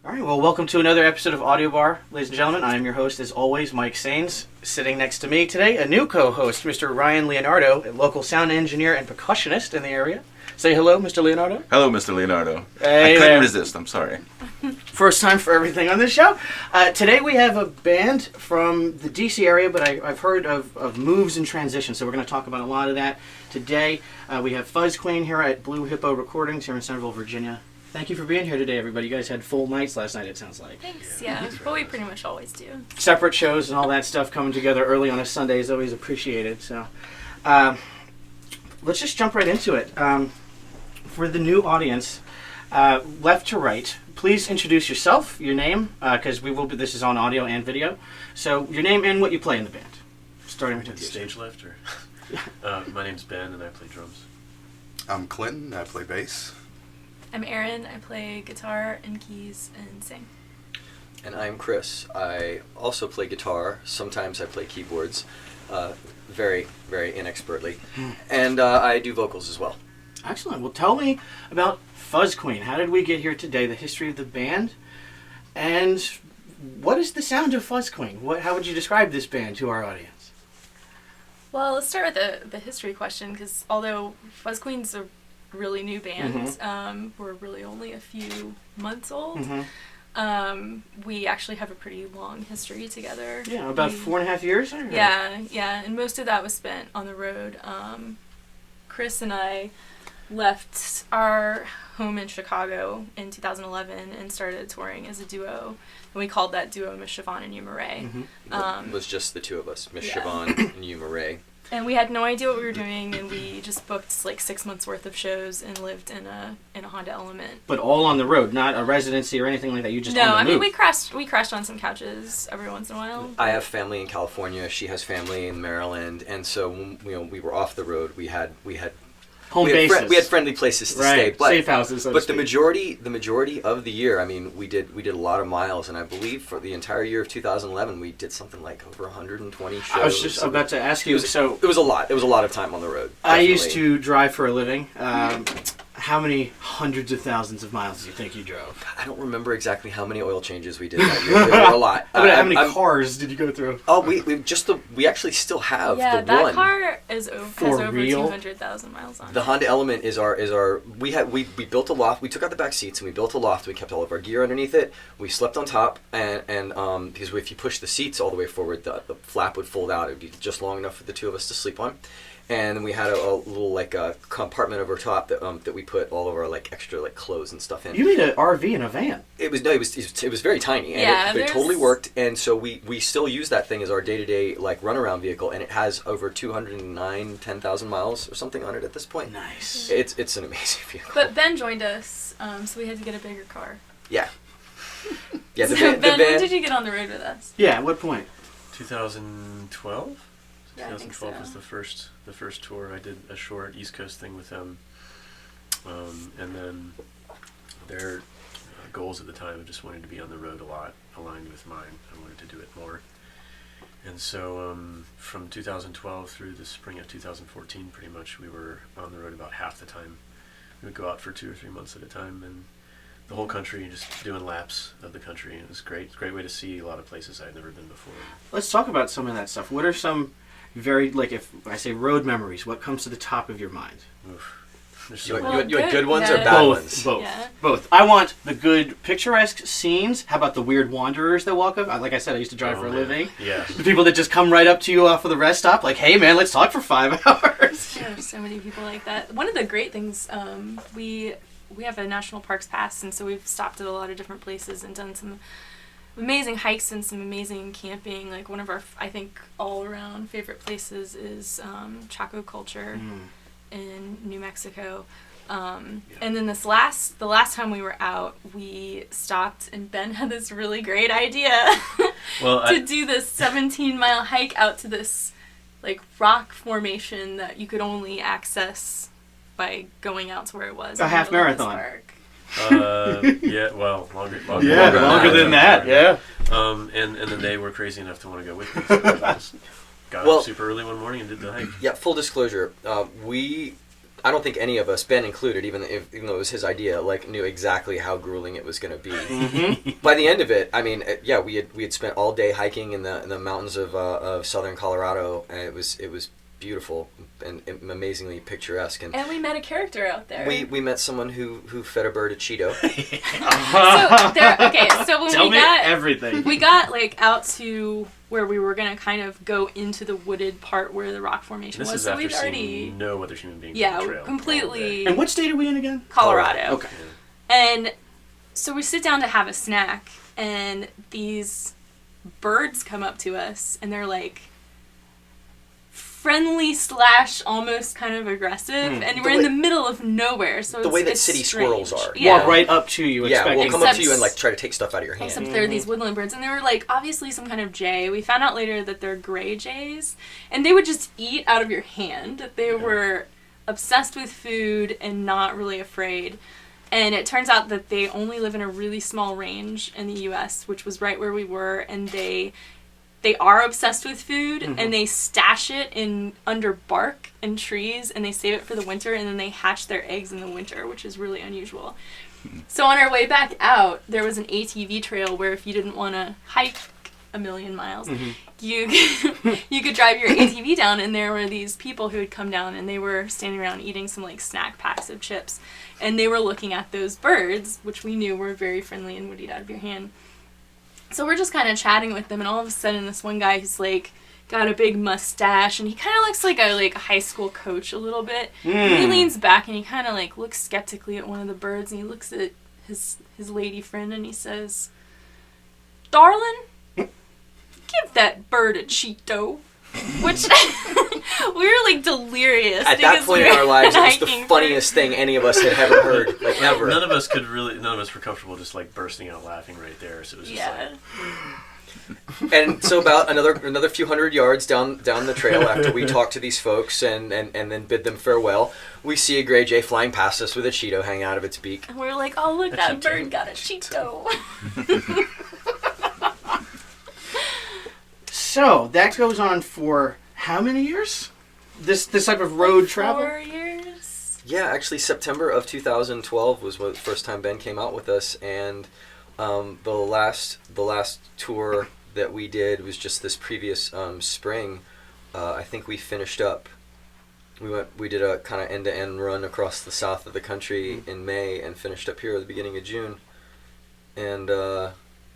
All right, well, welcome to another episode of Audio Bar, ladies and gentlemen. I am your host, as always, Mike Sains. Sitting next to me today, a new co-host, Mr. Ryan Leonardo, a local sound engineer and percussionist in the area. Say hello, Mr. Leonardo. Hello, Mr. Leonardo. Hey, I couldn't resist, I'm sorry. First time for everything on this show. Today we have a band from the DC area, but I've heard of moves and transitions, so we're going to talk about a lot of that today. We have FuzzQueen here at Blue Hippo Recordings here in Centreville, Virginia. Thank you for being here today, everybody. You guys had full nights last night, it sounds like. Thanks, yeah. But we pretty much always do. Separate shows and all that stuff coming together early on a Sunday is always appreciated. So, let's just jump right into it. For the new audience, left to right, please introduce yourself, your name, because this is on audio and video. So, your name and what you play in the band. Starting with you. Stage left, or my name's Ben, and I play drums. I'm Clinton. I play bass. I'm Erin. I play guitar and keys and sing. And I'm Chris. I also play guitar. Sometimes I play keyboards, very, very inexpertly. And I do vocals as well. Excellent. Well, tell me about FuzzQueen. How did we get here today? The history of the band, and what is the sound of FuzzQueen? How would you describe this band to our audience? Well, let's start with the history question, because although FuzzQueen's a really new band, we're really only a few months old. We actually have a pretty long history together. Yeah, about 4.5 years? Yeah, and most of that was spent on the road. Chris and I left our home in Chicago in 2011 and started touring as a duo. And we called that duo Miss Siobhan and you, Murray. It was just the two of us, Miss Siobhan and you, Murray. And we had no idea what we were doing, and we just booked like 6 months worth of shows and lived in a Honda Element. But all on the road, not a residency or anything like that. You just no, on the I mean move. we crashed on some couches every once in a while. I have family in California. She has family in Maryland, and so when we were off the road, we had home bases. We had friendly places to stay, but safe houses. So but the majority of the year, I mean, we did a lot of miles, and I believe for the entire year of 2011, we did something like over 120 shows. I was just about to ask you. It was a lot. It was a lot of time on the road. Definitely. I used to drive for a living. How many hundreds of thousands of miles do you think you drove? I don't remember exactly how many oil changes we did that year. There were a lot. How many cars did you go through? Oh, we actually still have the one. Yeah, that car has over real? 200,000 miles on it. The Honda Element is our. We built a loft. We took out the back seats and we built a loft. We kept all of our gear underneath it. We slept on top, and because if you push the seats all the way forward, the flap would fold out. It would be just long enough for the two of us to sleep on. And then we had a little compartment over top that we put all of our extra clothes and stuff in. You made an RV in a van. It was very tiny, and it totally worked. And so we still use that thing as our day-to-day runaround vehicle, and it has over 10,000 miles or something on it at this point. Nice. It's an amazing vehicle. But Ben joined us, so we had to get a bigger car. Yeah. So Ben, when did you get on the road with us? Yeah, at what point? 2012. Yeah, 2012 I think was the first tour. I did a short East Coast thing with them, and then their goals at the time of just wanting to be on the road a lot aligned with mine. I wanted to do it more, and so from 2012 through the spring of 2014, pretty much we were on the road about half the time. We would go out for 2 or 3 months at a time, and the whole country, just doing laps of the country. And it was great. It's a great way to see a lot of places I'd never been before. Let's talk about some of that stuff. What are some if I say road memories, what comes to the top of your mind? There's You so had good ones yeah. or bad ones? Both. Yeah. Both. I want the good picturesque scenes. How about the weird wanderers that walk up? Like I said, I used to drive for a living. Yeah. The people that just come right up to you off of the rest stop, like, hey man, let's talk for 5 hours. Yeah, there's so many people like that. One of the great things, we have a national parks pass, and so we've stopped at a lot of different places and done some amazing hikes and some amazing camping. Like one of our, I think, all-around favorite places is Chaco Culture in New Mexico. And then the last time we were out, we stopped, and Ben had this really great idea to do this 17-mile hike out to this rock formation that you could only access by going out to where it was. A half marathon. Yeah, well, longer than that. Yeah. And then they were crazy enough to want to go with me. So I just got up super early one morning and did the hike. Yeah, full disclosure, we I don't think any of us, Ben included, even though it was his idea, like knew exactly how grueling it was going to be. Mm-hmm. By the end of it, I mean, yeah, we had spent all day hiking in the mountains of southern Colorado, and it was beautiful and amazingly picturesque. And we met a character out there. we met someone who fed a bird a Cheeto. So when Tell we me got everything. we got like out to where we were gonna kind of go into the wooded part where the rock formation This was. is So after we'd already seeing no other human beings on the trail. completely And what state are we in again? Colorado. Okay. And so we sit down to have a snack, and these birds come up to us, and they're like friendly / almost kind of aggressive, and we're in the middle of nowhere, so The way that it's city strange. squirrels are. Yeah. Walk right up to you. Yeah, expecting we'll come up to Except- you and like try to take stuff out of your hand. Except they're these woodland birds, and they were like obviously some kind of jay. We found out later that they're gray jays, and they would just eat out of your hand. They were obsessed with food and not really afraid. And it turns out that they only live in a really small range in the U.S., which was right where we were, and they are obsessed with food, and they stash it in under bark and trees, and they save it for the winter, and then they hatch their eggs in the winter, which is really unusual. So on our way back out, there was an ATV trail where if you didn't want to hike a million miles, you could drive your ATV down, and there were these people who had come down, and they were standing around eating some like snack packs of chips, and they were looking at those birds, which we knew were very friendly and would eat out of your hand. So we're just kind of chatting with them, and all of a sudden this one guy who's like got a big mustache, and he kind of looks like a high school coach a little bit. And he leans back and he kind of like looks skeptically at one of the birds, and he looks at his lady friend and he says, "Darling, give that bird a Cheeto." Which we were like delirious. At that because point we in were our lives, it was the hiking funniest thing any of us had ever heard, like ever. None of us were comfortable just like bursting out laughing right there. So it was just And so about another few hundred yards down the trail after we talk to these folks and then bid them farewell, we see a gray jay flying past us with a Cheeto hanging out of its beak. And we're like, "Oh, look, that Cheeto. bird got a Cheeto." So that goes on for how many years? This type of road travel. 4 years. Yeah, actually September of 2012 was the first time Ben came out with us, and the last tour that we did was just this previous spring. I think we finished up. We did a kind of end-to-end run across the south of the country in May and finished up here at the beginning of June. And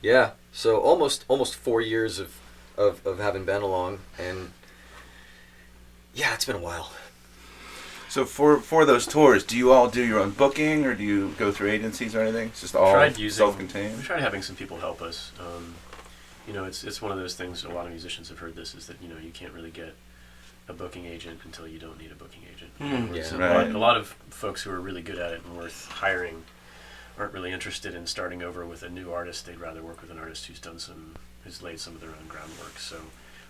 yeah, so almost 4 years of having Ben along, and yeah, it's been a while. So for those tours, do you all do your own booking, or do you go through agencies or anything? It's just all self-contained? We tried having some people help us. It's one of those things, a lot of musicians have heard this, is that, you can't really get a booking agent until you don't need a booking agent. Yeah. Right. A lot of folks who are really good at it and worth hiring aren't really interested in starting over with a new artist. They'd rather work with an artist who's laid some of their own groundwork. So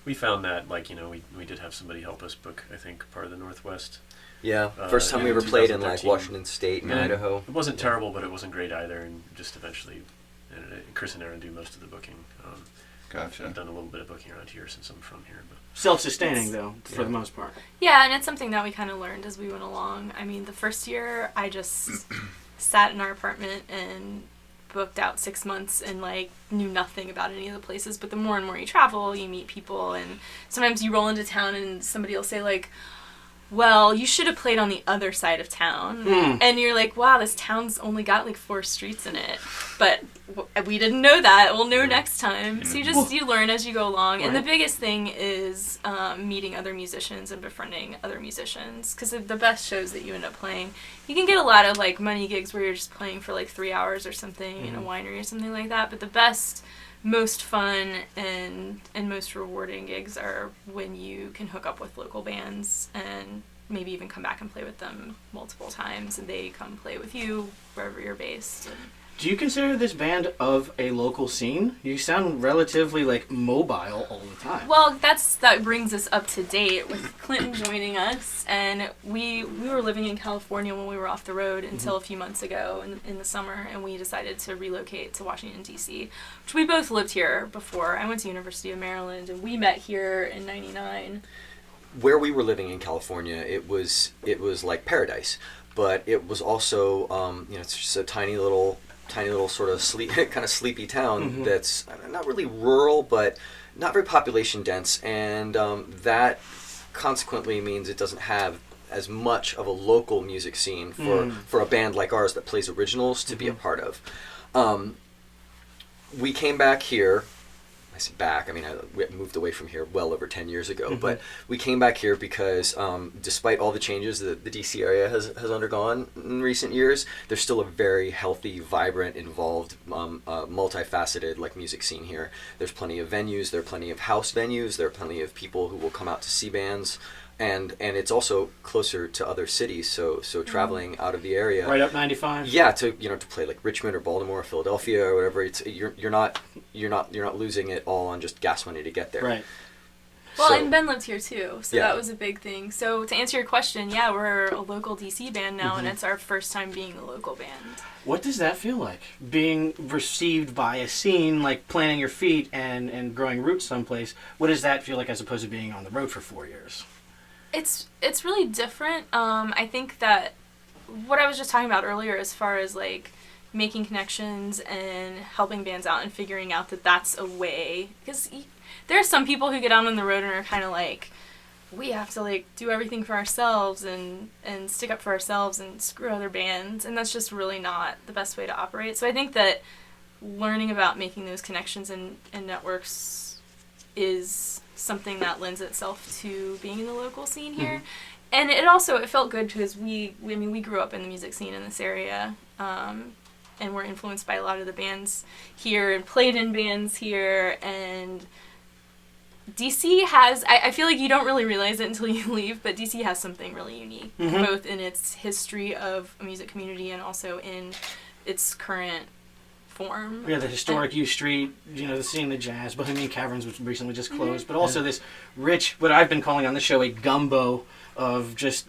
we found that, we did have somebody help us book, I think, part of the Northwest. Yeah, first time we ever played in 2013. Washington State and Idaho. It wasn't terrible, but it wasn't great either, and just eventually, Chris and Aaron do most of the booking. Gotcha. I've done a little bit of booking around here since I'm from here, but Self-sustaining though, for the most part. Yeah, and it's something that we kind of learned as we went along. I mean, the first year I just sat in our apartment and booked out 6 months and knew nothing about any of the places. But the more and more you travel, you meet people, and sometimes you roll into town and somebody will say "Well, you should have played on the other side of town." And you're like, "Wow, this town's only got 4 streets in it." But we didn't know that. We'll know next time. So you learn as you go along. Right. And the biggest thing is meeting other musicians and befriending other musicians. Because the best shows that you end up playing, you can get a lot of money gigs where you're just playing for 3 hours or something in a winery or something like that. But the best, most fun and most rewarding gigs are when you can hook up with local bands and maybe even come back and play with them multiple times, and they come play with you wherever you're based. Do you consider this band of a local scene? You sound relatively mobile all the time. Well, that brings us up to date with Clinton joining us, and we were living in California when we were off the road until a few months ago in the summer, and we decided to relocate to Washington, D.C., which we both lived here before. I went to University of Maryland, and we met here in '99. where we were living in California, it was like paradise, but it was also it's just a tiny little sort of kind of sleepy town that's not really rural, but not very population dense, and that consequently means it doesn't have as much of a local music scene for a band like ours that plays originals to be a part of. We came back here. I say back, I mean, we moved away from here well over 10 years ago, but we came back here because despite all the changes that the DC area has undergone in recent years, there's still a very healthy, vibrant, involved, multifaceted like music scene here. There's plenty of venues, there are plenty of house venues, there are plenty of people who will come out to see bands. And it's also closer to other cities, so traveling out of the area, right up 95. Yeah, to play like Richmond or Baltimore or Philadelphia or whatever. You're not losing it all on just gas money to get there. Right. Well, and Ben lived here too, so that was a big thing. So to answer your question, yeah, we're a local DC band now, and it's our first time being a local band. What does that feel like, being received by a scene, like planting your feet and growing roots someplace? What does that feel like as opposed to being on the road for 4 years? It's really different. I think that what I was just talking about earlier, as far as like making connections and helping bands out and figuring out that that's a way, because there are some people who get out on the road and are kind of like, we have to like do everything for ourselves and stick up for ourselves and screw other bands, and that's just really not the best way to operate. So I think that learning about making those connections and networks is something that lends itself to being in the local scene here. And it felt good because we grew up in the music scene in this area, and we're influenced by a lot of the bands here and played in bands here. And DC has, I feel like you don't really realize it until you leave, but DC has something really unique, both in its history of a music community and also in its current form. Yeah, the historic U Street, the scene, the jazz, Bohemian Caverns, which recently just closed, but also this rich, what I've been calling on the show, a gumbo of just,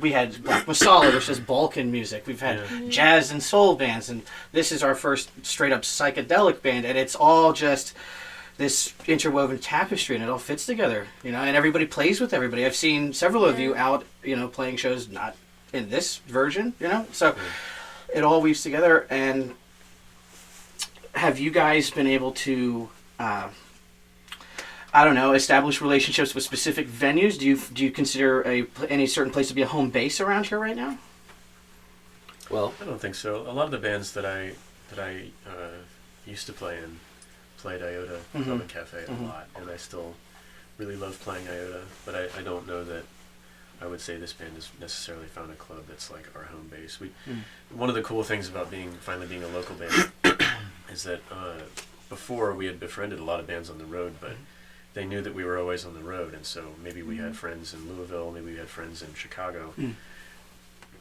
we had Black Masala, which is Balkan music. We've had jazz and soul bands, and this is our first straight up psychedelic band, and it's all just this interwoven tapestry, and it all fits together, and everybody plays with everybody. I've seen several of you out, playing shows, not in this version, so it all weaves together. And have you guys been able to, establish relationships with specific venues? Do you consider any certain place to be a home base around here right now? Well, I don't think so. A lot of the bands that I used to play in played Iota Club and Cafe a lot, and I still really love playing Iota. But I don't know that I would say this band has necessarily found a club that's like our home base. One of the cool things about finally being a local band is that before we had befriended a lot of bands on the road, but they knew that we were always on the road, and so maybe we had friends in Louisville, maybe we had friends in Chicago,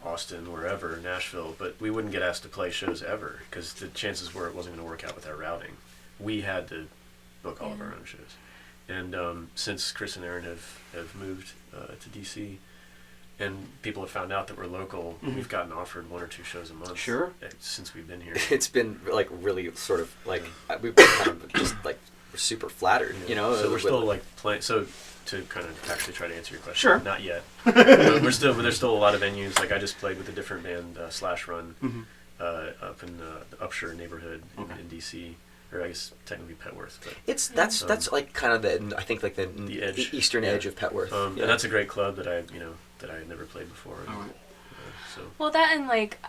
Austin, wherever, Nashville, but we wouldn't get asked to play shows ever because the chances were it wasn't going to work out with our routing. We had to book all of our own shows. And since Chris and Aaron have moved to DC, and people have found out that we're local, we've gotten offered 1 or 2 shows a month. Sure. Since we've been here. It's been like really sort of like we've been kind of just like we're super flattered, So we're still like playing. So to kind of actually try to answer your question, sure. Not yet. But there's still a lot of venues. Like I just played with a different band, Slash Run, up in the Upshur neighborhood in DC. Or I guess technically Petworth, but that's like kind of the edge, eastern edge of Petworth. And that's a great club that I had never played before. Well, that and like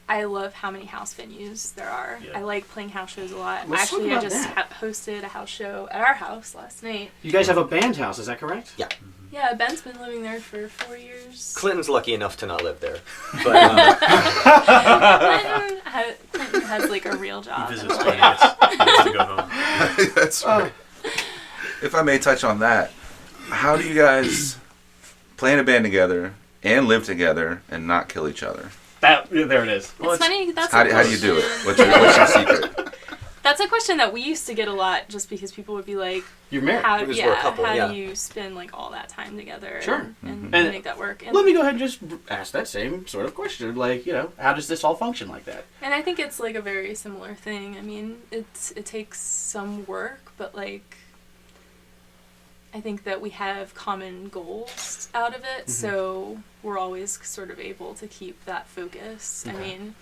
I love how many house venues there are. Yeah. I like playing house shows a lot. Let's Actually, talk I about just that. hosted a house show at our house last night. You guys have a band house, is that correct? Yeah. Yeah, Ben's been living there for 4 years. Clinton's lucky enough to not live there, but Clinton has like a real job. He visits when he gets to go home. That's right. If I may touch on that, how do you guys play in a band together and live together and not kill each other? There it is. It's funny. That's How do you do it? What's your secret? That's a question that we used to get a lot, just because people would be like, "You're married." How, Because we're a couple, how do you spend like all that time together? Sure. And And make that work. And, Let me go ahead and just ask that same sort of question. Like, how does this all function like that? and I think it's like a very similar thing. I mean, it takes some work, but like I think that we have common goals out of it, so we're always sort of able to keep that focus. Okay. I mean,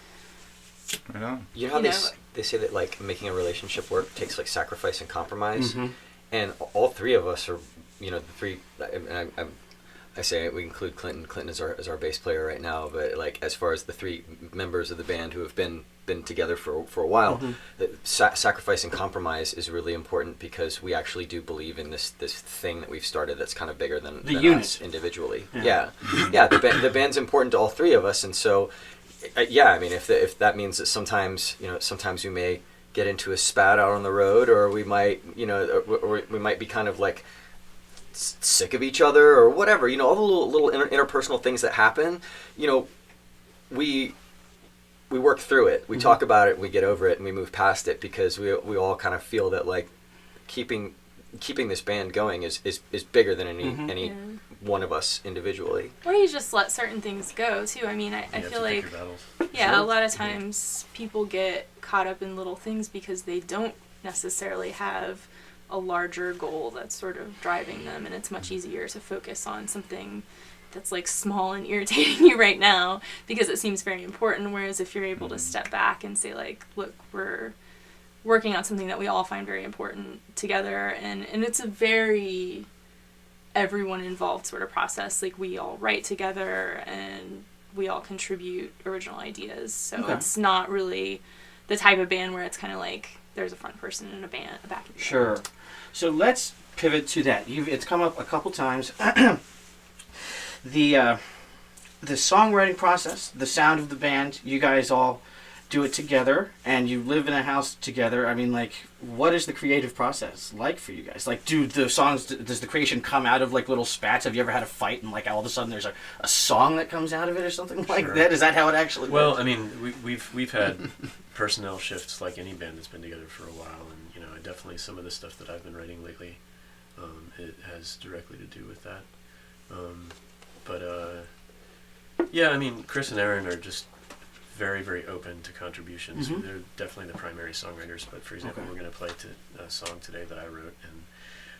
Right on. You know how You they, know, they say that like making a relationship work takes like sacrifice and compromise, Mhm. and all three of us are, you know, the three. And I say we include Clinton. Clinton is our bass player right now, but like as far as the three members of the band who have been together for a while, the sacrifice and compromise is really important because we actually do believe in this thing that we've started that's kind of bigger than unit. us individually. Yeah. Yeah. The band's important to all three of us, and so. Yeah, I mean, if that means that sometimes we may get into a spat out on the road, or we might, or we might be kind of like sick of each other or whatever, all the little interpersonal things that happen, we work through it. We talk about it, we get over it, and we move past it because we all kind of feel that like keeping this band going is bigger than any Yeah. one of us individually. or you just let certain things go too. I mean, I You have feel to pick like your battles. a lot of times people get caught up in little things because they don't necessarily have a larger goal that's sort of driving them, and it's much easier to focus on something that's like small and irritating you right now because it seems very important, whereas if you're able to step back and say like, look, we're working on something that we all find very important together, and it's a very everyone involved sort of process. Like we all write together and we all contribute original ideas, so Okay. it's not really the type of band where it's kind of like there's a front person and a back of the Sure. band. So let's pivot to that. It's come up a couple times. The songwriting process, the sound of the band, you guys all do it together, and you live in a house together. I mean, like, what is the creative process like for you guys? Like, does the creation come out of like little spats? Have you ever had a fight and like all of a sudden there's a song that comes out of it or something like Sure. that? Is that how it actually Well, works? I mean, we've had personnel shifts like any band that's been together for a while, and definitely some of the stuff that I've been writing lately, it has directly to do with that. Yeah, I mean, Chris and Aaron are just very, very open to contributions. Mhm. They're definitely the primary songwriters, but for example, Okay. we're going to play a song today that I wrote, and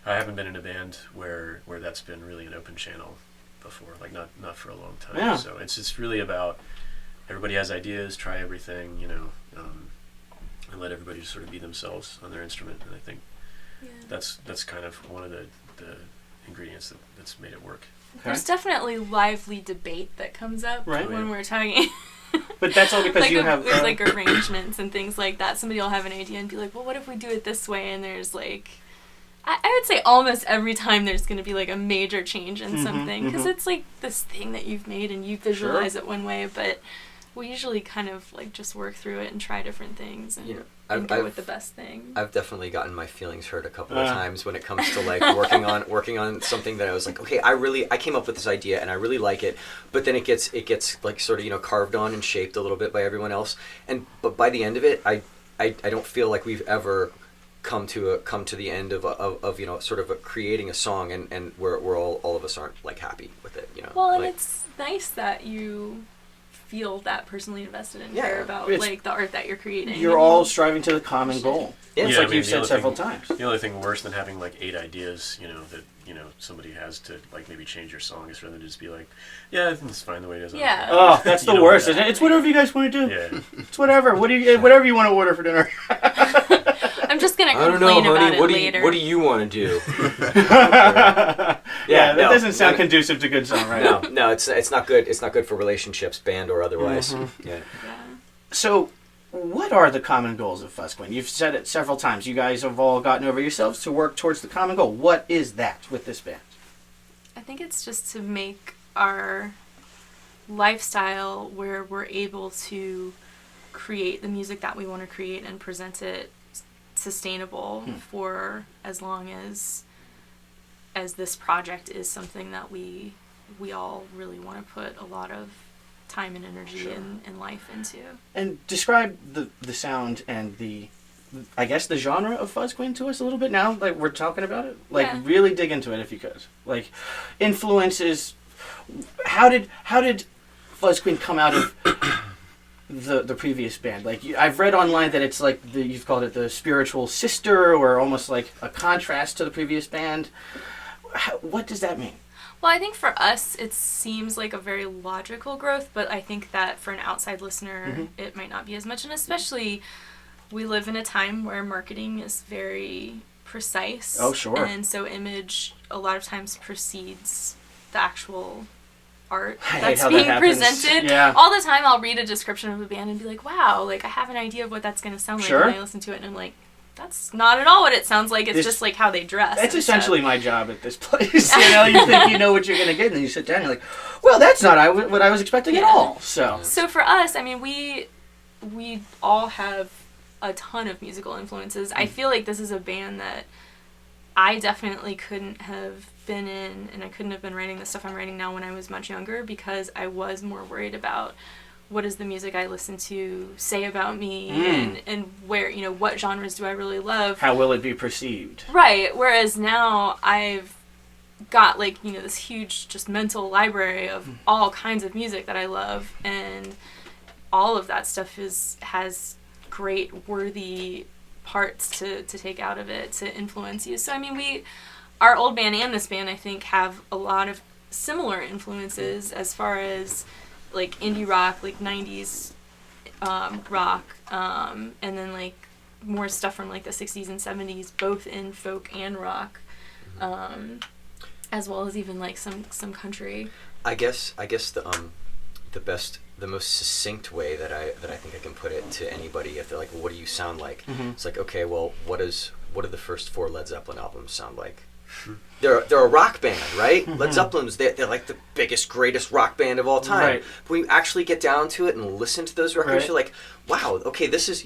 I haven't been in a band where that's been really an open channel before, like not for a long time. Yeah. So it's just really about everybody has ideas, try everything, and let everybody just sort of be themselves on their instrument. And I think Yeah. that's kind of one of the ingredients that's made it work. There's definitely lively debate that comes up Right. when we're talking. But that's all because like you have... with like arrangements and things like that. Somebody will have an idea and be like, well, what if we do it this way? And there's like, I would say almost every time there's going to be like a major change in something, because it's like this thing that you've made and you visualize it one way, but we usually kind of like just work through it and try different things and, and go with the best thing. I've definitely gotten my feelings hurt a couple of times when it comes to like working on something that I was like, okay, I came up with this idea and I really like it, but then it gets like sort of carved on and shaped a little bit by everyone else, but by the end of it, I don't feel like we've ever come to the end of sort of creating a song and we're all of us aren't like happy with it, Well, and like, it's nice that you feel that personally invested and Yeah. care about It's- like the art that you're creating. You're all striving to the common goal. Yeah. It's Yeah, like I mean, you've the said other several thing- times. The only thing worse than having like 8 ideas, that somebody has to like maybe change your song is rather than just be like, yeah, I think it's fine the way it is. Yeah. Oh, that's the You know, worst, yeah. isn't it? It's whatever you guys want to do. Yeah. It's whatever. Whatever you want to order for dinner. I'm just gonna I don't complain know, about honey. it What later. do you want to do? Yeah, that no, doesn't sound no. conducive to good songwriting. No, it's not good. It's not good for relationships, band or otherwise. Yeah. Yeah. So, what are the common goals of FuzzQueen? You've said it several times. You guys have all gotten over yourselves to work towards the common goal. What is that with this band? I think it's just to make our lifestyle where we're able to create the music that we want to create and present it sustainable for as long as this project is something that we all really want to put a lot of time and energy and life into. And describe the sound and I guess the genre of FuzzQueen to us a little bit now. Like, we're talking about it. Like, Yeah. really dig into it if you could. Like, influences. How did FuzzQueen come out of the previous band? Like, I've read online that it's like you've called it the spiritual sister, or almost like a contrast to the previous band. what does that mean? Well, I think for us, it seems like a very logical growth, but I think that for an outside listener, it might not be as much. And especially, we live in a time where marketing is very precise. Oh, sure. And so image a lot of times precedes the actual art I hate that's how that being happens. presented. Yeah. All the time I'll read a description of a band and be like, wow, like I have an idea of what that's going to sound like Sure. when I listen to it. And I'm like, that's not at all what it sounds like. It's This- just like how they dress. That's and essentially stuff. my job at this place. You know, you think you know what you're going to get, and then you sit down and you're like, well, that's not what I was expecting at Yeah. all. So, So for us, I mean, we all have a ton of musical influences. I feel like this is a band that I definitely couldn't have been in, and I couldn't have been writing the stuff I'm writing now when I was much younger, because I was more worried about what does the music I listen to say about me, and where, you know, what genres do I really love. how will it be perceived? Right, whereas now I've got, like, you know, this huge just mental library of all kinds of music that I love, and all of that stuff has great worthy parts to take out of it to influence you. So I mean, our old band and this band, I think, have a lot of similar influences as far as like indie rock, like 90s rock, and then like more stuff from like the 60s and 70s, both in folk and rock, as well as even like some country. I guess the most succinct way that I think I can put it to anybody, if they're like, well, what do you sound like? It's like, okay, well, what do the first 4 Led Zeppelin albums sound like? They're a rock band, right? Led Zeppelin's they're like the biggest, greatest rock band of all time. Right. But when you actually get down to it and listen to those records, Right. you're like, wow, okay, this is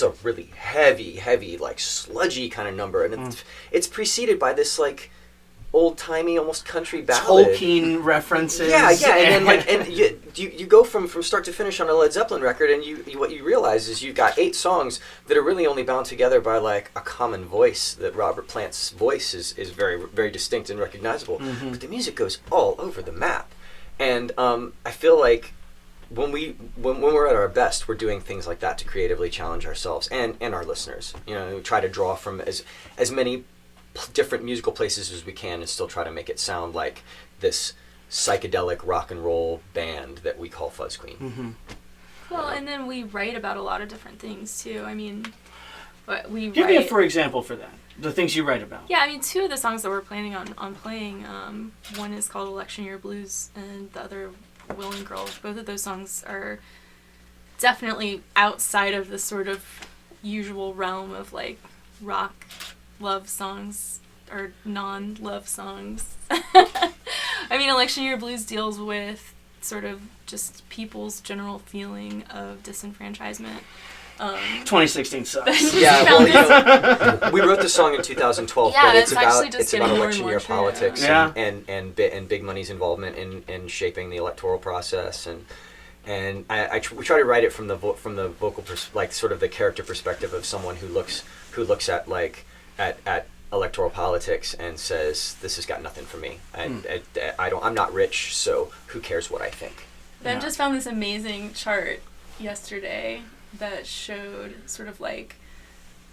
a really heavy, like sludgy kind of number, and it's preceded by this like old-timey, almost country ballad. Tolkien references. Yeah, and then like, and you go from start to finish on a Led Zeppelin record, and what you realize is you've got 8 songs that are really only bound together by like a common voice. That Robert Plant's voice is very, very distinct and recognizable, but the music goes all over the map, and I feel like when we're at our best, we're doing things like that to creatively challenge ourselves and our listeners. You know, we try to draw from as many different musical places as we can and still try to make it sound like this psychedelic rock and roll band that we call FuzzQueen. Well, and then we write about a lot of different things too. I mean, we Give write... me a for example for that. The things you write about. Yeah, I mean, 2 of the songs that we're planning on playing, one is called Election Year Blues, and the other, Willing Girl. Both of those songs are definitely outside of the sort of usual realm of like rock love songs or non-love songs. I mean, Election Year Blues deals with sort of just people's general feeling of disenfranchisement. 2016 sucks. Yeah, well, we wrote the song in 2012, Yeah, but it's actually just it's about getting more election and year more true. politics Yeah. and big money's involvement in shaping the electoral process, and we try to write it from the vocal like sort of the character perspective of someone who looks at like at electoral politics and says, this has got nothing for me, and I'm not rich, so who cares what I think. Ben Yeah. just found this amazing chart yesterday that showed sort of like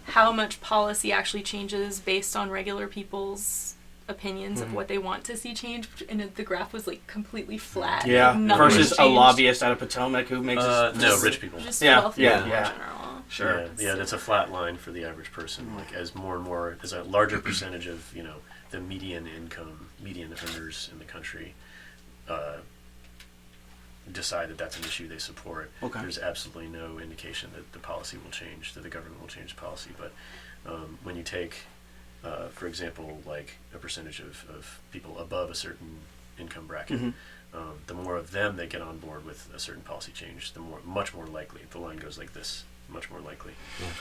how much policy actually changes based on regular people's opinions of what they want to see change, and the graph was like completely flat. Yeah, Like, nothing versus a changed. lobbyist out of Potomac who makes No, rich people. Just Yeah, wealthy yeah, people yeah. in general. Sure. Yeah, that's a flat line for the average person. Like as more and more, as a larger percentage of the median earners in the country decide that that's an issue they support. Okay. There's absolutely no indication that the policy will change, that the government will change policy. But when you take, for example, like a percentage of people above a certain income bracket, the more of them that get on board with a certain policy change, much more likely, the line goes like this, much more likely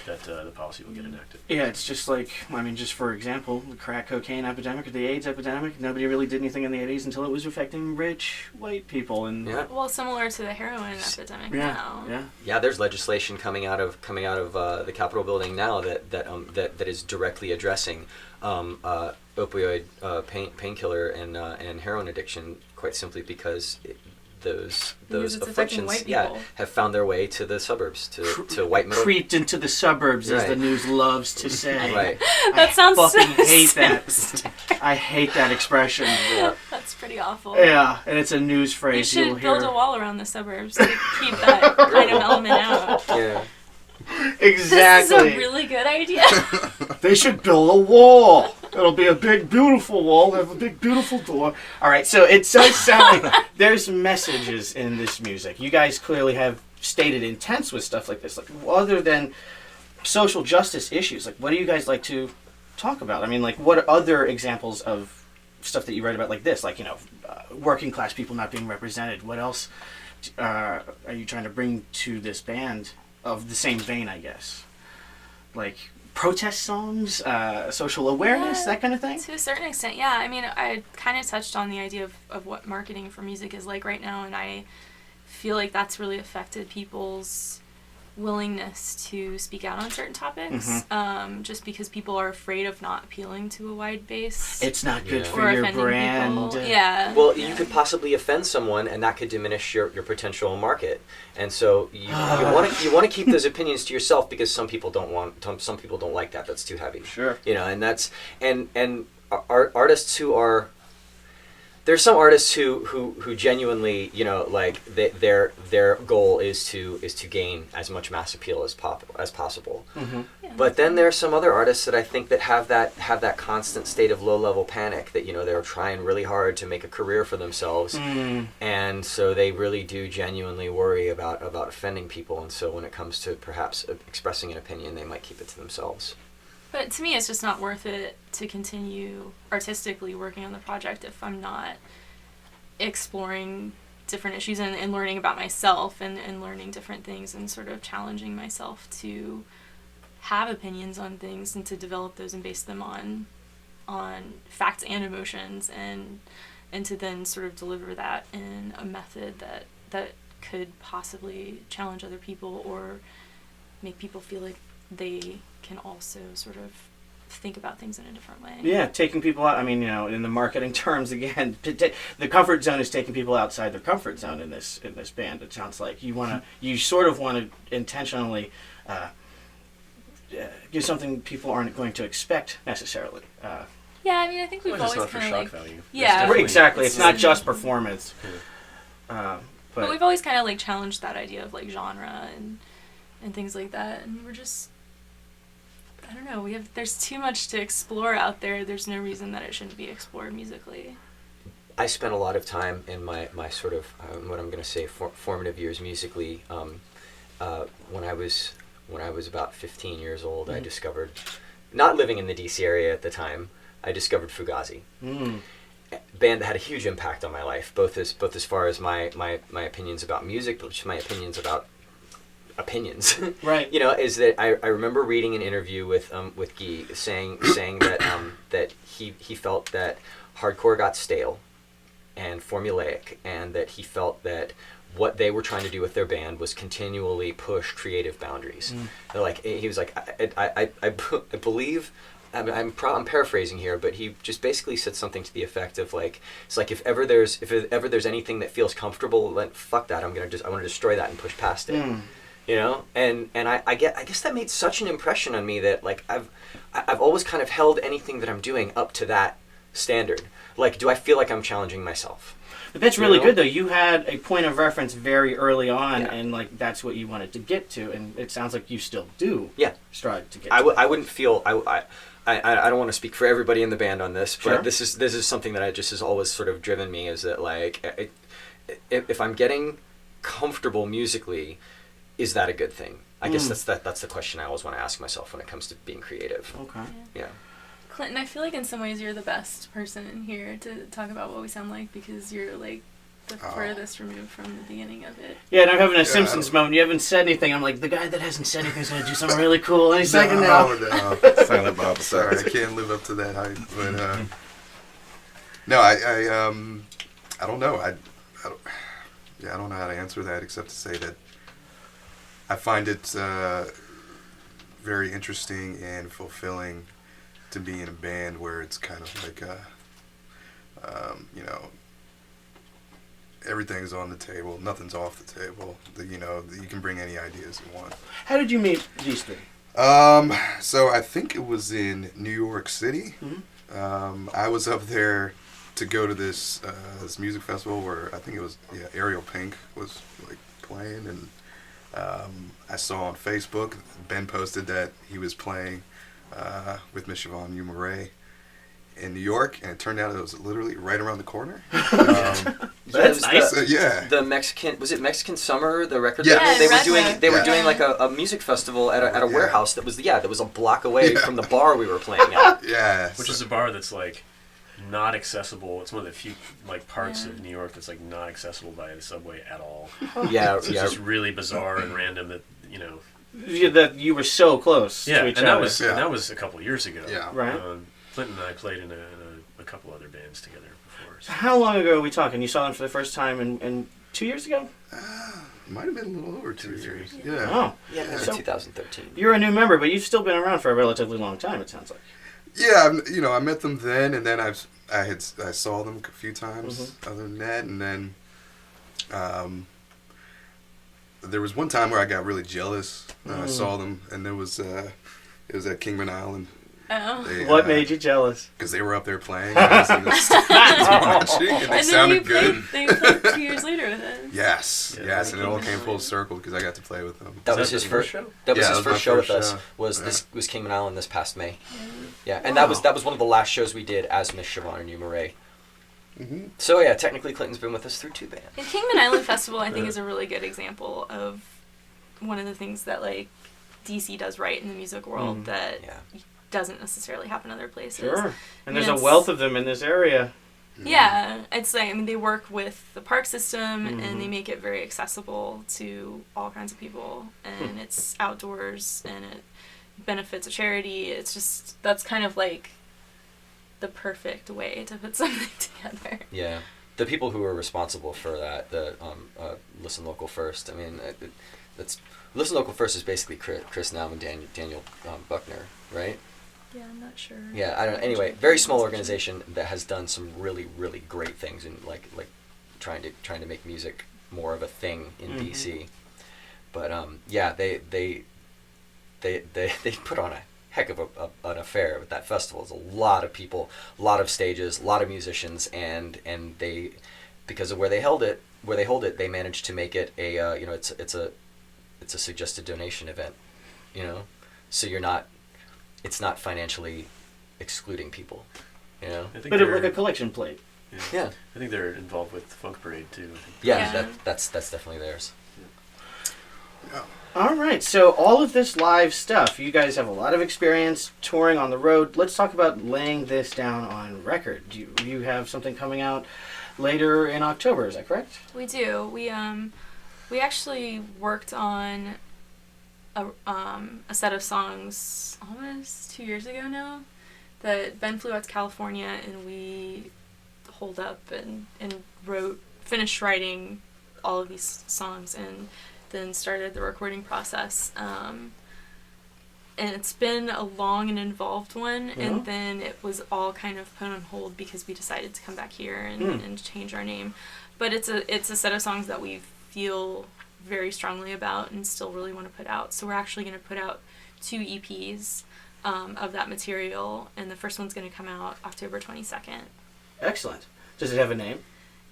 that the policy will get enacted. Yeah, it's just like, I mean, just for example, the crack cocaine epidemic or the AIDS epidemic, nobody really did anything in the 80s until it was affecting rich white people. And Yeah. Well, similar to the heroin epidemic now. Yeah, there's legislation coming out of the Capitol building now that is directly addressing opioid painkiller and heroin addiction, quite simply because those Because it's affecting afflictions white people. have found their way to the suburbs, to white middle. Creeped into the suburbs, as Right. the news loves to say. Right. That sounds fucking so hate that. sinister. I hate that expression. That's pretty awful. Yeah, and it's a news You phrase should you'll build hear. a wall around the suburbs to keep that kind of element out. Yeah. Exactly. This is a really good idea. They should build a wall. It'll be a big, beautiful wall. Have a big, beautiful door. All right, so it does sound like there's messages in this music. You guys clearly have stated intents with stuff like this. Like, other than social justice issues, like, what do you guys like to talk about? I mean, like, what other examples of stuff that you write about like this? Like, working class people not being represented. What else are you trying to bring to this band of the same vein, I guess? Like protest songs, social awareness, Yeah, that kind of thing? To a certain extent, yeah. I mean, I kind of touched on the idea of what marketing for music is like right now, and I feel like that's really affected people's willingness to speak out on certain topics, just because people are afraid of not appealing to a wide base. It's not good Yeah. for or your offending brand. people. Yeah. Well, you could possibly offend someone, and that could diminish your potential market. And so you want to keep those opinions to yourself, because some people don't like that. That's too heavy. Sure. And that's and artists who are. There's some artists who genuinely, like their goal is to gain as much mass appeal as possible. Mm-hmm. Yeah. But then there are some other artists that I think that have that constant state of low level panic that they're trying really hard to make a career for themselves, and so they really do genuinely worry about offending people. And so when it comes to perhaps expressing an opinion, they might keep it to themselves. But to me, it's just not worth it to continue artistically working on the project if I'm not exploring different issues and learning about myself and learning different things and sort of challenging myself to have opinions on things and to develop those and base them on facts and emotions and to then sort of deliver that in a method that could possibly challenge other people or make people feel like they can also sort of think about things in a different way. Yeah, taking people out. I mean, in the marketing terms, again, the comfort zone is taking people outside their comfort zone in this band. It sounds like you sort of want to intentionally give something people aren't going to expect necessarily. Yeah, I mean, I think we've Well, it's always not for kind shock of value. It's Yeah. definitely- Exactly, it's not just performance. Yeah. but we've always kind of like challenged that idea of like genre and things like that, and we're just, I don't know, there's too much to explore out there. There's no reason that it shouldn't be explored musically. I spent a lot of time in my sort of what I'm going to say formative years musically. When I was about 15 years old, I discovered, not living in the DC area at the time, I discovered Fugazi. Band that had a huge impact on my life, both as far as my opinions about music, but just my opinions about opinions. Right. Is that I remember reading an interview with Guy saying that he felt that hardcore got stale and formulaic, and that he felt that what they were trying to do with their band was continually push creative boundaries. He was like, I believe. I'm paraphrasing here, but he just basically said something to the effect of like, it's like if ever there's anything that feels comfortable, then fuck that. I want to destroy that and push past it. And I guess that made such an impression on me that like I've always kind of held anything that I'm doing up to that standard. Like, do I feel like I'm challenging myself? But that's really good, though. You had a point of reference very early on, and like that's what you wanted to get to, and it sounds like you still do. Yeah. Strive to get. I wouldn't feel I don't want to speak for everybody in the band on this, but Sure. this is something that I just has always sort of driven me, is that like if I'm getting comfortable musically, is that a good thing? I guess that's the question I always want to ask myself when it comes to being creative. Okay. Yeah. Clinton, I feel like in some ways you're the best person here to talk about what we sound like, because you're like the furthest removed from the beginning of it. Yeah, and I'm having a Simpsons moment. You haven't said anything. I'm like, the guy that hasn't said anything is going to do something really cool any second now. No. Silent Bob. Sorry, I can't live up to that hype. But no, I don't know. I don't know how to answer that except to say that I find it very interesting and fulfilling to be in a band where it's kind of like everything's on the table, nothing's off the table. You can bring any ideas you want. How did you meet these three? So I think it was in New York City. I was up there to go to this music festival where I think it was Ariel Pink was like playing, and I saw on Facebook Ben posted that he was playing with Miss Siobhan Umaray in New York, and it turned out it was literally right around the corner. That's nice. The Mexican, was it Mexican Summer, the record Yeah. label? Yeah, They were Redneck. doing like a music festival at a warehouse that was a block away from the bar we were playing at. Yeah. Which is a bar that's like not accessible. It's one of the few like parts of New York that's like not accessible by the subway at all. Yeah, So it's just really bizarre and random that That you were so close to each and other. that was a couple years ago. Yeah. Right. Clinton and I played in a couple other bands together before. So. How long ago are we talking? You saw them for the first time in 2 years ago? Might have been a little over 2 years. years. Yeah. Oh. Yeah, maybe So- 2013. You're a new member, but you've still been around for a relatively long time, it sounds like. Yeah, I met them then, and then I saw them a few times. Mm-hmm. Other than that, and then there was one time where I got really jealous. I saw them, and it was at Kingman Island. Oh. What made you jealous? Because they were up there playing, and I was in the stands watching, and they And then sounded good. they played 2 years later with us. Yes, Yeah, yes, and it all Kingman came full Island. circle because I got to play with them. That Is was that his the first show? That was Yeah, his that was my first show with first us. show. Was Kingman Island this past May. Yeah, and Wow. that was one of the last shows we did as Miss Siobhan and Umaray. Mm-hmm. So yeah, technically Clinton's been with us through 2 bands. And Kingman Island Festival, I think, is a really good example of one of the things that like DC does right in the music world that Yeah. doesn't necessarily happen other places. Sure. And there's a Yes. wealth of them in this area. Yeah, it's like they work with the park system and they make it very accessible to all kinds of people, and it's outdoors and it benefits a charity. It's just that's kind of like the perfect way to put something together. Yeah, the people who are responsible for that, the Listen Local First. I mean, that's Listen Local First is basically Chris Naum and Daniel Buckner, right? Yeah, I'm not sure. Yeah, I don't. Anyway, very small organization that has done some really, really great things in like trying to make music more of a thing in DC. But yeah, they put on a heck of an affair with that festival. It's a lot of people, a lot of stages, a lot of musicians, and they, because of where they hold it, they managed to make it a it's a suggested donation event, so it's not financially excluding people, I think But they're- like a collection plate. Yeah. I think they're involved with the Funk Parade too. I think. Yeah, Yeah. that's definitely theirs. All right, so all of this live stuff, you guys have a lot of experience touring on the road. Let's talk about laying this down on record. Do you have something coming out later in October, is that correct? We do. We actually worked on a set of songs almost 2 years ago now that Ben flew out to California and we holed up and finished writing all of these songs and then started the recording process. And it's been a long and involved one, and then it was all kind of put on hold because we decided to come back here and change our name. But it's a set of songs that we feel very strongly about and still really want to put out. So we're actually going to put out 2 EPs of that material, and the first one's going to come out October 22nd. Excellent. Does it have a name?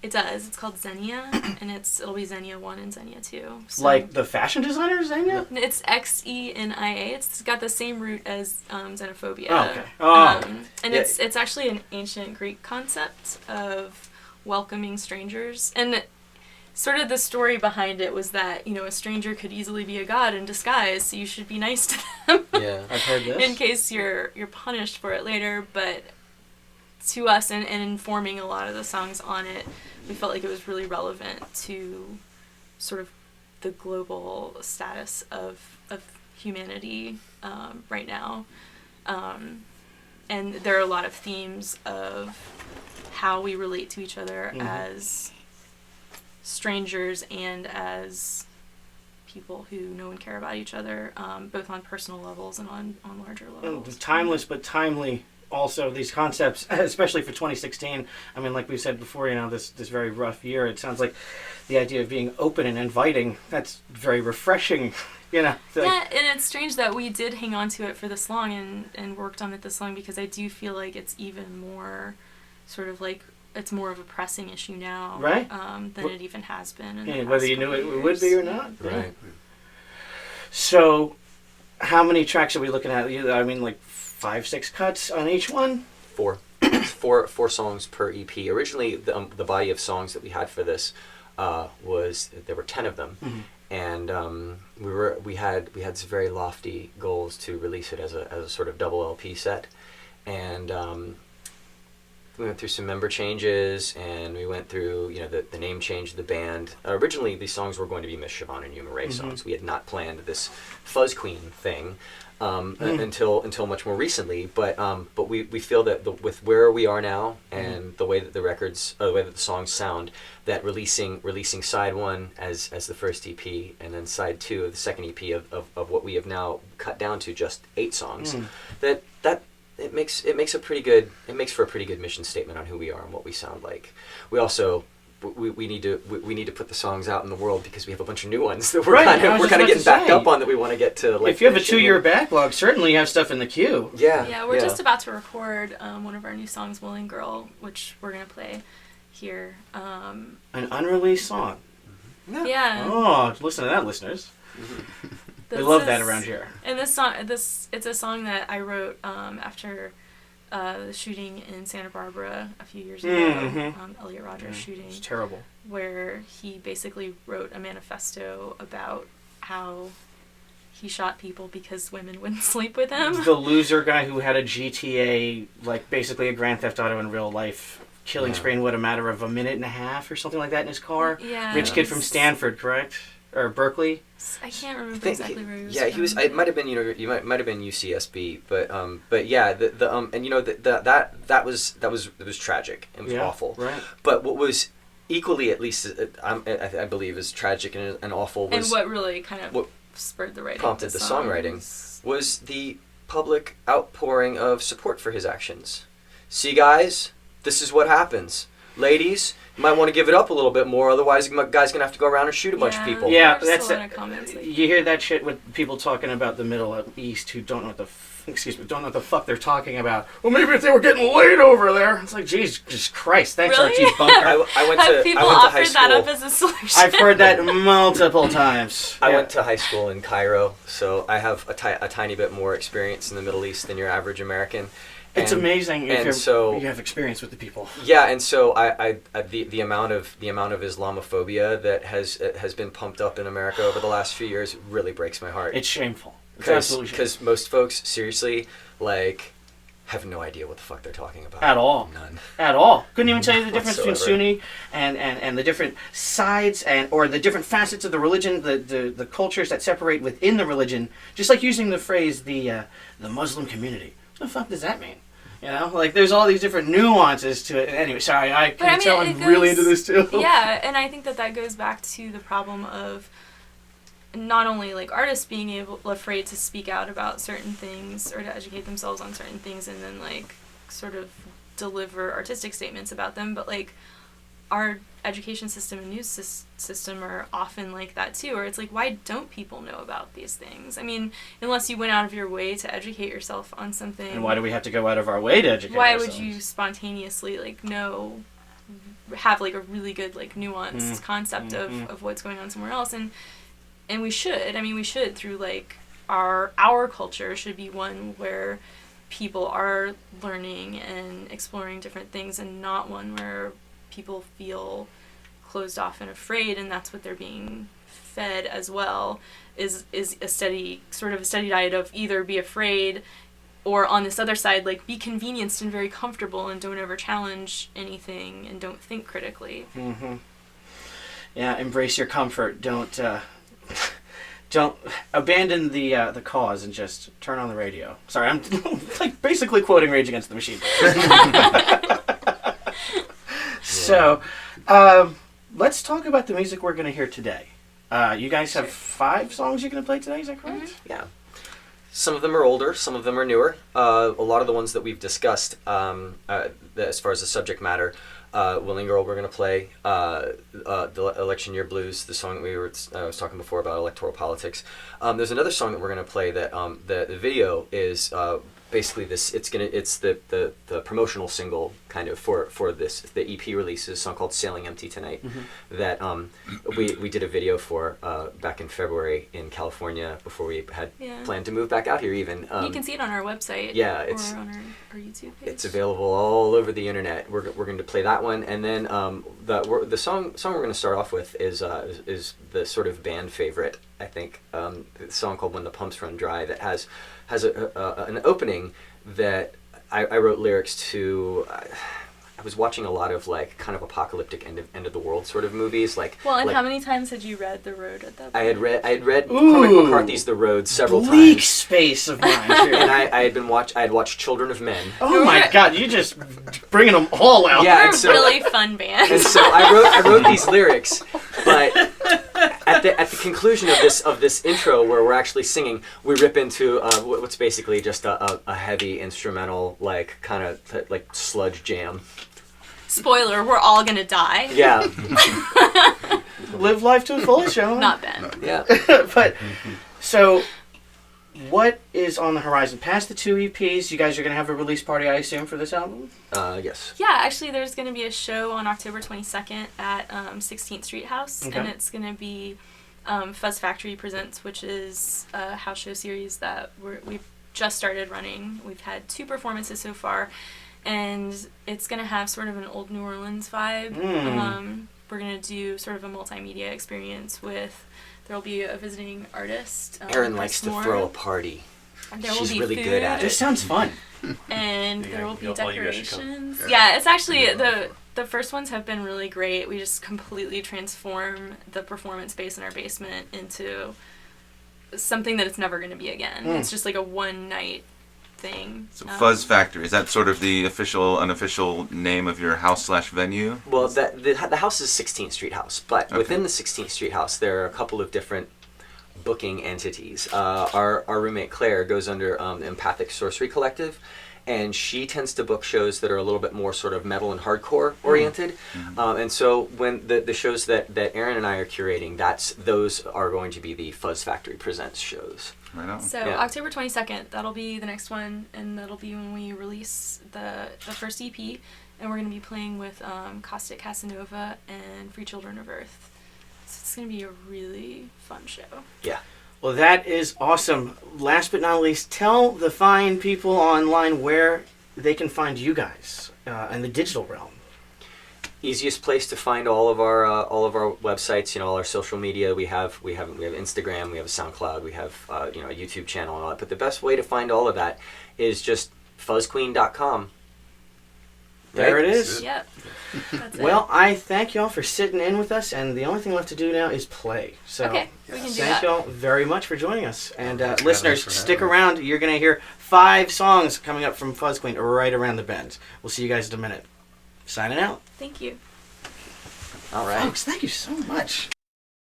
It does. It's called Xenia, and it'll be Xenia 1 and Xenia 2. So Like the fashion designer, Xenia? it's Xenia. It's got the same root as xenophobia. Oh, okay. Oh, okay. And Yeah. it's actually an ancient Greek concept of welcoming strangers. And sort of the story behind it was that, a stranger could easily be a god in disguise, so you should be nice to them Yeah. I've heard this. in case you're punished for it later. But to us, and informing a lot of the songs on it, we felt like it was really relevant to sort of the global status of humanity right now. And there are a lot of themes of how we relate to each other as strangers and as people who know and care about each other, both on personal levels and on larger levels. Timeless but timely. Also, these concepts, especially for 2016. I mean, like we said before, this very rough year. It sounds like the idea of being open and inviting. That's very refreshing You know. It's like- Yeah, and it's strange that we did hang on to it for this long and worked on it this long, because I do feel like it's even more sort of like, it's more of a pressing issue now, Right. Than it even has been. In the Yeah, past whether you knew couple it would be years. or not. Yeah. Right. So, how many tracks are we looking at? I mean, like 5, 6 cuts on each one? 4. four songs per EP. Originally, the body of songs that we had for this was, there were 10 of them, and we had some very lofty goals to release it as a sort of double LP set, and we went through some member changes, and we went through the name change of the band. Originally, these songs were going to be Miss Siobhan and Yuma Ray songs. We had not planned this FuzzQueen thing. Until much more recently, but we feel that with where we are now and the way that the records, the way that the songs sound, that releasing side 1 as the first EP and then side 2 of the second EP of what we have now cut down to just 8 songs, that it makes for a pretty good mission statement on who we are and what we sound like. We also we need to put the songs out in the world, because we have a bunch of new ones that we're kind of getting backed up on, that we want to get to. Like, if you have a 2-year backlog, certainly you have stuff in the queue. Yeah, we're just about to record one of our new songs, Willing Girl, which we're going to play here. An unreleased song. Yeah. Oh, listen to that, listeners. We love that around here. And this song, it's a song that I wrote after the shooting in Santa Barbara a few years ago, Elliot Rogers shooting. It's terrible. Where he basically wrote a manifesto about how he shot people because women wouldn't sleep with him. The loser guy who had a GTA, like basically a Grand Theft Auto in real life, killing spree in what, a matter of a minute and a half or something like that in his car? Yeah. Rich kid from Stanford, correct? Or Berkeley? I can't remember exactly where he was. Yeah, from. he was. It might have been might have been UCSB, but yeah, that was tragic. It was awful. Right. But what was equally, at least I believe, as tragic and awful was, and what really kind of spurred the writing, prompted the songwriting, was the public outpouring of support for his actions. See, guys, this is what happens. Ladies, you might want to give it up a little bit more, otherwise the guy's going to have to go around and shoot a bunch of people. Yeah, There's that's a lot of comments like you hear that shit with people talking about the Middle East who don't know what the fuck they're talking about. Well, maybe if they were getting laid over there. It's like, Jesus Christ, thanks, Really? R.T. Bunker. I went Have to people high offered school. that up as a solution? I've heard that multiple times. I went to high school in Cairo, so I have a tiny bit more experience in the Middle East than your average American. It's amazing if you have experience with the people. Yeah, and so the amount of Islamophobia that has been pumped up in America over the last few years really breaks my heart. It's shameful. It's absolutely shameful. Because most folks, seriously, have no idea what the fuck they're talking about. At all. None. At all. Couldn't even tell you the difference between Whatsoever. Sunni and the different sides or the different facets of the religion, the cultures that separate within the religion. Just like using the phrase the Muslim community. What the fuck does that mean? You know, like there's all these different nuances to it. Anyway, sorry, I can tell I'm really into this too. Yeah, and I think that goes back to the problem of not only like artists being afraid to speak out about certain things or to educate themselves on certain things and then like sort of deliver artistic statements about them, but like our education system and news system are often like that too, or it's like, why don't people know about these things? I mean, unless you went out of your way to educate yourself on something. And why do we have to go out of our way to educate ourselves? Why would you spontaneously have like a really good like nuanced concept of what's going on somewhere else? And we should. I mean, we should through like our culture should be one where people are learning and exploring different things, and not one where people feel closed off and afraid, and that's what they're being fed as well, is a steady diet of either be afraid or on this other side, like be convenienced and very comfortable and don't ever challenge anything and don't think critically. Mm-hmm. Yeah, embrace your comfort. Don't abandon the cause and just turn on the radio. Sorry, I'm like basically quoting Rage Against the Machine. So, let's talk about the music we're going to hear today. You guys have 5 songs you're going to play today, is that correct? Mm-hmm. Yeah. Some of them are older, some of them are newer. A lot of the ones that we've discussed, as far as the subject matter, Willing Girl we're going to play. The Election Year Blues, the song that I was talking before about electoral politics. There's another song that we're going to play that the video is basically this. It's the promotional single kind of for the EP release is a song called Sailing Empty Tonight that we did a video for back in February in California before we had planned to move back out here even. You can see it on our website. Yeah, or it's on our YouTube page. It's available all over the internet. We're going to play that one, and then the song we're going to start off with is the sort of band favorite, I think. The song called When the Pumps Run Dry that has an opening that I wrote lyrics to. I was watching a lot of like kind of apocalyptic end of the world sort of movies. How many times had you read The Road at that point? I had read Cormac McCarthy's The Road several Bleak times. space of mine. And I had watched Children of Men. Oh my God! You just bringing them all out. Yeah, We're a really fun band. And so I wrote these lyrics, but at the conclusion of this intro where we're actually singing, we rip into what's basically just a heavy instrumental like kind of like sludge jam. Spoiler, we're all gonna die. Yeah. Live life to the fullest, show. Not Ben. Yeah. But so, what is on the horizon? Past the 2 EPs, you guys are gonna have a release party, I assume, for this album. Yes. Yeah, actually, there's gonna be a show on October 22nd at 16th Street House, Okay. and it's gonna be Fuzz Factory Presents, which is a house show series that we've just started running. We've had 2 performances so far. And it's going to have sort of an old New Orleans vibe. We're going to do sort of a multimedia experience with, there will be a visiting artist. Erin likes to throw a party. There will She's be really food, good at This it. sounds fun. and Yeah, there will be all you guys should come. decorations. Yeah. Yeah, it's actually, the first ones have been really great. We just completely transform the performance space in our basement into something that it's never going to be again. It's just like a one-night thing. So Fuzz Factory, is that sort of the official, unofficial name of your house/venue? Well, the house is 16th Street House, but Okay. within the 16th Street House, there are a couple of different booking entities. Our roommate Claire goes under the Empathic Sorcery Collective, and she tends to book shows that are a little bit more sort of metal and hardcore oriented. And so when the shows that Erin and I are curating, those are going to be the Fuzz Factory Presents shows. Right on. So Yeah. October 22nd, that'll be the next one, and that'll be when we release the first EP, and we're going to be playing with Caustic Casanova and Free Children of Earth. So it's going to be a really fun show. Yeah. Well, that is awesome. Last but not least, tell the fine people online where they can find you guys in the digital realm. Easiest place to find all of our websites, all our social media. We have Instagram, we have SoundCloud, we have a YouTube channel and all that. But the best way to find all of that is just fuzzqueen.com. There Right? it is. Yep. That's Well, I thank y'all for sitting in with us, and the only thing left to do now is play. So okay, we can do thank that. y'all very much for joining us. And thanks listeners, for stick having me. around. You're going to hear 5 songs coming up from FuzzQueen right around the bend. We'll see you guys in a minute. Signing out. Thank you. All right. Folks, thank you so much.